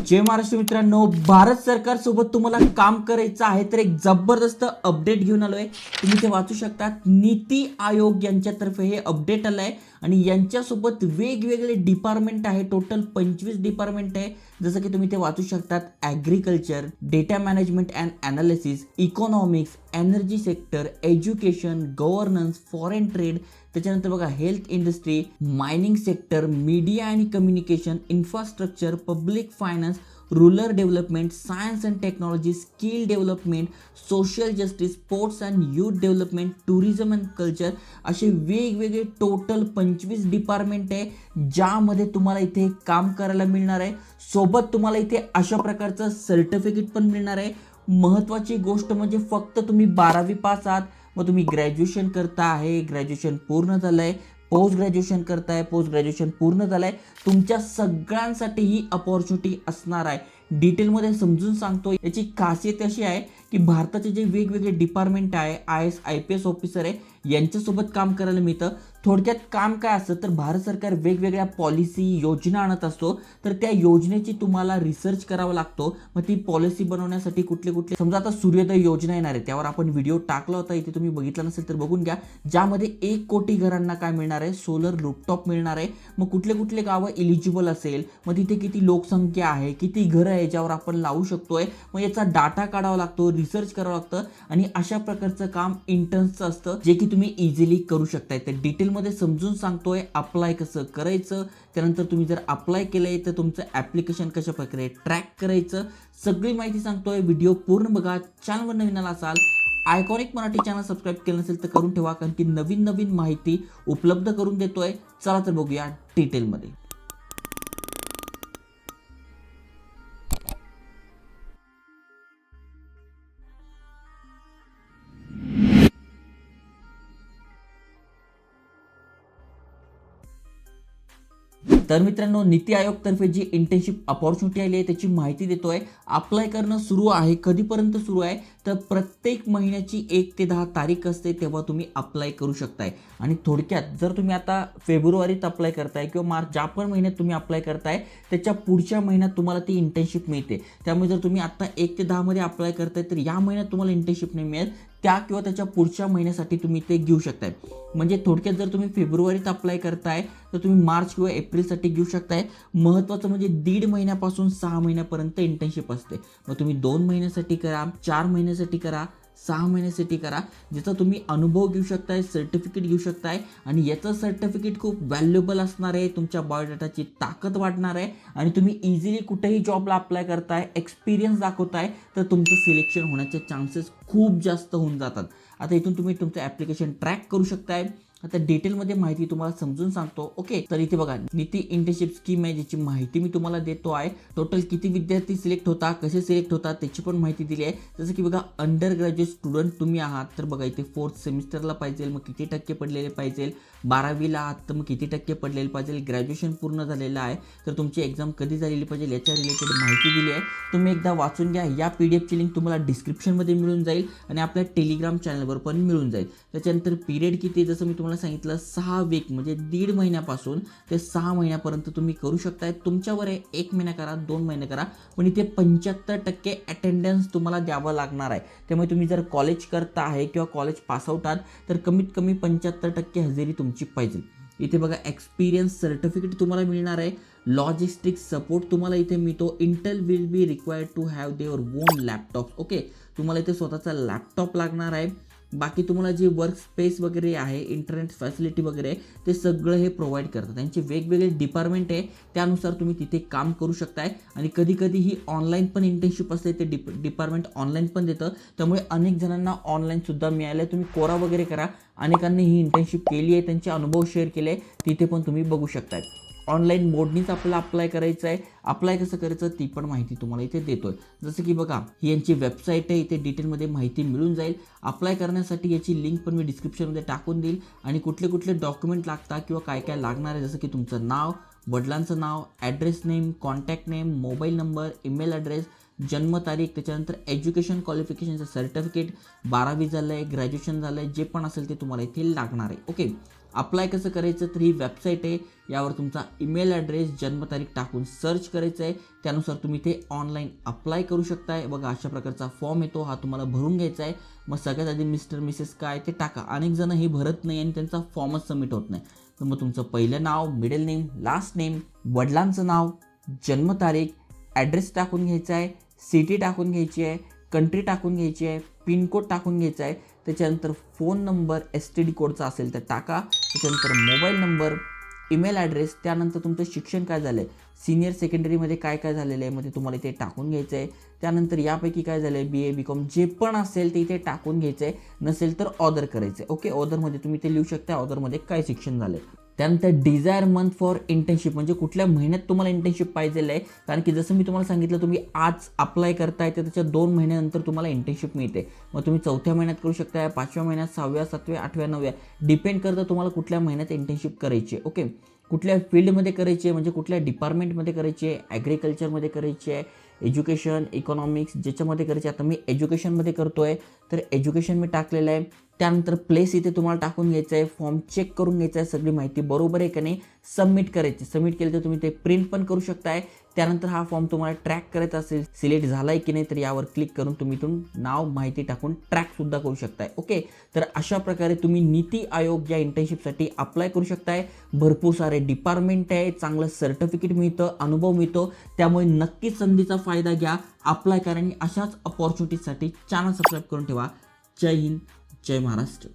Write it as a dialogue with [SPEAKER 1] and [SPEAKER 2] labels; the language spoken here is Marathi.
[SPEAKER 1] जय महाराष्ट्र मित्रांनो, भारत सरकार सोबत तुम्हाला काम करायचं आहे तर एक जबरदस्त अपडेट घेऊन आलोय. तुम्ही ते वाचू शकता. नीती आयोग यांच्यातर्फे हे अपडेट आलंय आणि यांच्यासोबत वेगवेगळे डिपार्टमेंट आहे. टोटल 25 डिपार्टमेंट आहे. जसं की तुम्ही ते वाचू शकतात. Agriculture, data management and analysis, economics, energy sector, education, governance, foreign trade, त्याच्यानंतर बघा health industry, mining sector, media आणि communication, infrastructure, public finance, rural development, science and technology, skill development, social justice, sports and youth development, tourism and culture, असे वेगवेगळे टोटल 25 डिपार्टमेंट आहे ज्यामध्ये तुम्हाला इथे काम करायला मिळणार आहे. सोबत तुम्हाला इथे अशा प्रकारचं सर्टिफिकेट पण मिळणार आहे. महत्त्वाची गोष्ट म्हणजे फक्त तुम्ही 12वी पास आहात, मग तुम्ही ग्रॅज्युएशन करता आहे, ग्रॅज्युएशन पूर्ण झालं आहे, पोस्ट ग्रॅज्युएशन करताय, पोस्ट ग्रॅज्युएशन पूर्ण झालं आहे, तुमच्या सगळ्यांसाठी ही अपॉर्च्युनिटी असणार आहे. डिटेलमध्ये समजून सांगतो. याची खासियत अशी आहे की भारताचे जे वेगवेगळे डिपार्टमेंट आहे, IAS IPS ऑफिसर आहे, यांच्यासोबत काम करायला मिळतं. थोडक्यात काम काय असतं तर भारत सरकार वेगवेगळ्या पॉलिसी योजना आणत असतो, तर त्या योजनेची तुम्हाला रिसर्च करावा लागतो. मग ती पॉलिसी बनवण्यासाठी कुठले समजा आता सूर्योदय योजना येणार आहे, त्यावर आपण व्हिडिओ टाकला होता, इथे तुम्ही बघितला नसेल तर बघून घ्या, ज्यामध्ये 1 कोटी घरांना काय मिळणार आहे, सोलर रूफटॉप मिळणार आहे. मग कुठले गावं इलिजिबल असेल, मग तिथे किती लोकसंख्या आहे, किती घरं आहे ज्यावर आपण लावू शकतोय, मग याचा डाटा काढावा लागतो, रिसर्च करावं लागतं आणि अशा प्रकारचं काम इंटर्न्सचं असतं जे की तुम्ही इझिली करू शकताय. तर डिटेलमध्ये समजून सांगतोय अप्लाय कसं करायचं, त्यानंतर तुम्ही जर अप्लाय केलंय तर तुमचं ॲप्लिकेशन कशा प्रकारे ट्रॅक करायचं, सगळी माहिती सांगतोय. व्हिडिओ पूर्ण बघा. चॅनलवर नवीन आला असाल, आयकॉनिक मराठी चॅनल सबस्क्राईब केलं नसेल तर करून ठेवा, कारण की नवीन माहिती उपलब्ध करून देतोय. चला तर बघूया डिटेलमध्ये. तर मित्रांनो, नीती आयोगतर्फे जी इंटर्नशिप अपॉर्च्युनिटी आली आहे त्याची माहिती देतोय. अप्लाय करणं सुरू आहे. कधीपर्यंत सुरू आहे तर प्रत्येक महिन्याची 1 ते 10 तारीख असते, तेव्हा तुम्ही अप्लाय करू शकताय. आणि थोडक्यात जर तुम्ही आता फेब्रुवारीत अप्लाय करताय किंवा मार्च, ज्या पण महिन्यात तुम्ही अप्लाय करताय त्याच्या पुढच्या महिन्यात तुम्हाला ती इंटर्नशिप मिळते. त्यामुळे जर तुम्ही आता 1 ते 10 मध्ये अप्लाय करताय तर या महिन्यात तुम्हाला इंटर्नशिप नाही मिळेल, त्या किंवा त्याच्या पुढच्या महिन्यासाठी तुम्ही ते घेऊ शकताय. म्हणजे थोडक्यात जर तुम्ही फेब्रुवारीत अप्लाय करताय तर तुम्ही मार्च किंवा एप्रिलसाठी घेऊ शकताय. महत्त्वाचं म्हणजे 1.5 महिन्यापासून 6 महिन्यापर्यंत इंटर्नशिप असते. मग तुम्ही 2 महिन्यासाठी करा, 4 महिन्यासाठी करा, 6 महिन्यासाठी करा, ज्याचा तुम्ही अनुभव घेऊ शकताय, सर्टिफिकेट घेऊ शकताय. आणि याचं सर्टिफिकेट खूप व्हॅल्युएबल असणार आहे, तुमच्या बायोडाटाची ताकद वाढणार आहे आणि तुम्ही इझिली कुठेही जॉबला अप्लाय करताय, एक्सपिरियन्स दाखवताय तर तुमचं सिलेक्शन होण्याचे चान्सेस खूप जास्त होऊन जातात. आता इथून तुम्ही तुमचं ॲप्लिकेशन ट्रॅक करू शकताय. आता डिटेलमध्ये माहिती तुम्हाला समजून सांगतो. ओके, तर इथे बघा नीती इंटर्नशिप स्कीम आहे, ज्याची माहिती मी तुम्हाला देतो आहे. टोटल किती विद्यार्थी सिलेक्ट होता, कसे सिलेक्ट होतात त्याची पण माहिती दिली आहे. जसं की बघा, अंडर ग्रॅज्युएट स्टुडंट तुम्ही आहात तर बघा इथे 4th सेमिस्टरला पाहिजे, मग किती टक्के पडलेले पाहिजे, 12वीला आहात तर मग किती टक्के पडलेले पाहिजे, ग्रॅज्युएशन पूर्ण झालेलं आहे तर तुमची एक्झाम कधी झालेली पाहिजे, याच्या रिलेटेड माहिती दिली आहे. तुम्ही एकदा वाचून घ्या. या PDFची लिंक तुम्हाला डिस्क्रिप्शनमध्ये मिळून जाईल आणि आपल्या टेलिग्राम चॅनलवर पण मिळून जाईल. त्याच्यानंतर पिरियड किती, जसं मी तुम्हाला सांगितलं 6 वीक म्हणजे 1.5 महिन्यापासून ते 6 महिन्यापर्यंत तुम्ही करू शकताय. तुमच्यावर आहे, 1 महिना करा, 2 महिने करा, पण इथे 75% अटेंडन्स तुम्हाला द्यावं लागणार आहे. त्यामुळे तुम्ही जर कॉलेज करता आहे किंवा कॉलेज पासआउट आहात तर कमीत कमी 75% हजेरी तुमची पाहिजे. इथे बघा एक्सपिरियन्स सर्टिफिकेट तुम्हाला मिळणार आहे. लॉजिस्टिक्स सपोर्ट तुम्हाला इथे मिळतो. Intel will be required to have their own laptop. Okay, तुम्हाला इथे स्वतःचा लॅपटॉप लागणार आहे. बाकी तुम्हाला जे वर्क स्पेस वगैरे आहे, इंटरनेट फॅसिलिटी वगैरे, ते सगळं हे प्रोव्हाइड करतात. त्यांचे वेगवेगळे डिपार्टमेंट आहे, त्यानुसार तुम्ही तिथे काम करू शकताय. आणि कधी ही ऑनलाईन पण इंटर्नशिप असते, ते डिपार्टमेंट ऑनलाईन पण देतं. त्यामुळे अनेक जणांना ऑनलाईनसुद्धा मिळालं आहे. तुम्ही कोरा वगैरे करा. अनेकांनी ही इंटर्नशिप केली आहे, त्यांचे अनुभव शेअर केले, तिथे पण तुम्ही बघू शकताय. ऑनलाईन मोडनीच आपल्याला अप्लाय करायचं आहे. अप्लाय कसं करायचं ती पण माहिती तुम्हाला इथे देतोय. जसं की बघा, ही यांची वेबसाईट आहे, इथे डिटेलमध्ये माहिती मिळून जाईल. अप्लाय करण्यासाठी याची लिंक पण मी डिस्क्रिप्शनमध्ये टाकून देईल. आणि कुठले डॉक्युमेंट लागतात किंवा काय लागणार आहे, जसं की तुमचं नाव, वडिलांचं नाव, address name, contact name, mobile number, email address, जन्मतारीख, त्याच्यानंतर एज्युकेशन क्वालिफिकेशनचं सर्टिफिकेट, 12वी झालं आहे, ग्रॅज्युएशन झालं आहे, जे पण असेल ते तुम्हाला इथे लागणार आहे. ओके, अप्लाय कसं करायचं, तर ही वेबसाईट आहे, यावर तुमचा ईमेल ॲड्रेस, जन्मतारीख टाकून सर्च करायचं आहे, त्यानुसार तुम्ही ते ऑनलाईन अप्लाय करू शकताय. बघा अशा प्रकारचा फॉर्म येतो, हा तुम्हाला भरून घ्यायचा आहे. मग सगळ्यात आधी मिस्टर मिसेस काय ते टाका. अनेक जण हे भरत नाही आणि त्यांचा फॉर्मच सबमिट होत नाही. तर मग तुमचं पहिलं नाव, मिडल नेम, लास्ट नेम, वडिलांचं नाव, जन्मतारीख, ॲड्रेस टाकून घ्यायचा आहे, सिटी टाकून घ्यायची आहे, कंट्री टाकून घ्यायची आहे, पिनकोड टाकून घ्यायचा आहे. त्याच्यानंतर फोन नंबर STD कोडचा असेल तर टाका. त्याच्यानंतर मोबाईल नंबर, ईमेल ॲड्रेस, त्यानंतर तुमचं शिक्षण काय झालं आहे, सिनियर सेकंडरीमध्ये काय काय झालेलं आहे, मध्ये तुम्हाला इथे टाकून घ्यायचं आहे. त्यानंतर यापैकी काय झालं आहे, BA BCom जे पण असेल ते इथे टाकून घ्यायचं आहे. नसेल तर ऑदर करायचं आहे. ओके, ऑदरमध्ये तुम्ही ते लिहू शकता, ऑदरमध्ये काय शिक्षण झालं आहे. त्यानंतर डिझायर मंथ फॉर इंटर्नशिप, म्हणजे कुठल्या महिन्यात तुम्हाला इंटर्नशिप पाहिजे आहे. कारण की जसं मी तुम्हाला सांगितलं, तुम्ही आज अप्लाय करताय तर त्याच्या 2 महिन्यानंतर तुम्हाला इंटर्नशिप मिळते. मग तुम्ही 4थ्या महिन्यात करू शकताय, 5व्या महिन्यात, 6व्या, 7व्या, 8व्या, 9व्या, डिपेंड करतं तुम्हाला कुठल्या महिन्यात इंटर्नशिप करायची आहे. ओके, कुठल्या फील्डमध्ये करायची आहे, म्हणजे कुठल्या डिपार्टमेंटमध्ये करायची आहे, ॲग्रिकल्चरमध्ये करायची आहे, एज्युकेशन, इकॉनॉमिक्स, ज्याच्यामध्ये करायची. आता मी एज्युकेशनमध्ये करतो आहे, तर एज्युकेशन मी टाकलेलं आहे. त्यानंतर प्लेस इथे तुम्हाला टाकून घ्यायचं आहे, फॉर्म चेक करून घ्यायचा आहे, सगळी माहिती बरोबर आहे का नाही, सबमिट करायची. सबमिट केलं तर तुम्ही ते प्रिंट पण करू शकताय. त्यानंतर हा फॉर्म तुम्हाला ट्रॅक करायचा असेल, सिलेक्ट झाला आहे की नाही, तर यावर क्लिक करून तुम्ही इथून नाव, माहिती टाकून ट्रॅकसुद्धा करू शकताय. ओके, तर अशा प्रकारे तुम्ही नीती आयोग या इंटर्नशिपसाठी अप्लाय करू शकताय. भरपूर सारे डिपार्टमेंट आहे, चांगलं सर्टिफिकेट मिळतं, अनुभव मिळतो. त्यामुळे नक्कीच संधीचा फायदा घ्या, अप्लाय करा आणि अशाच अपॉर्च्युनिटीसाठी चॅनल सबस्क्राईब करून ठेवा. जय हिंद, जय महाराष्ट्र.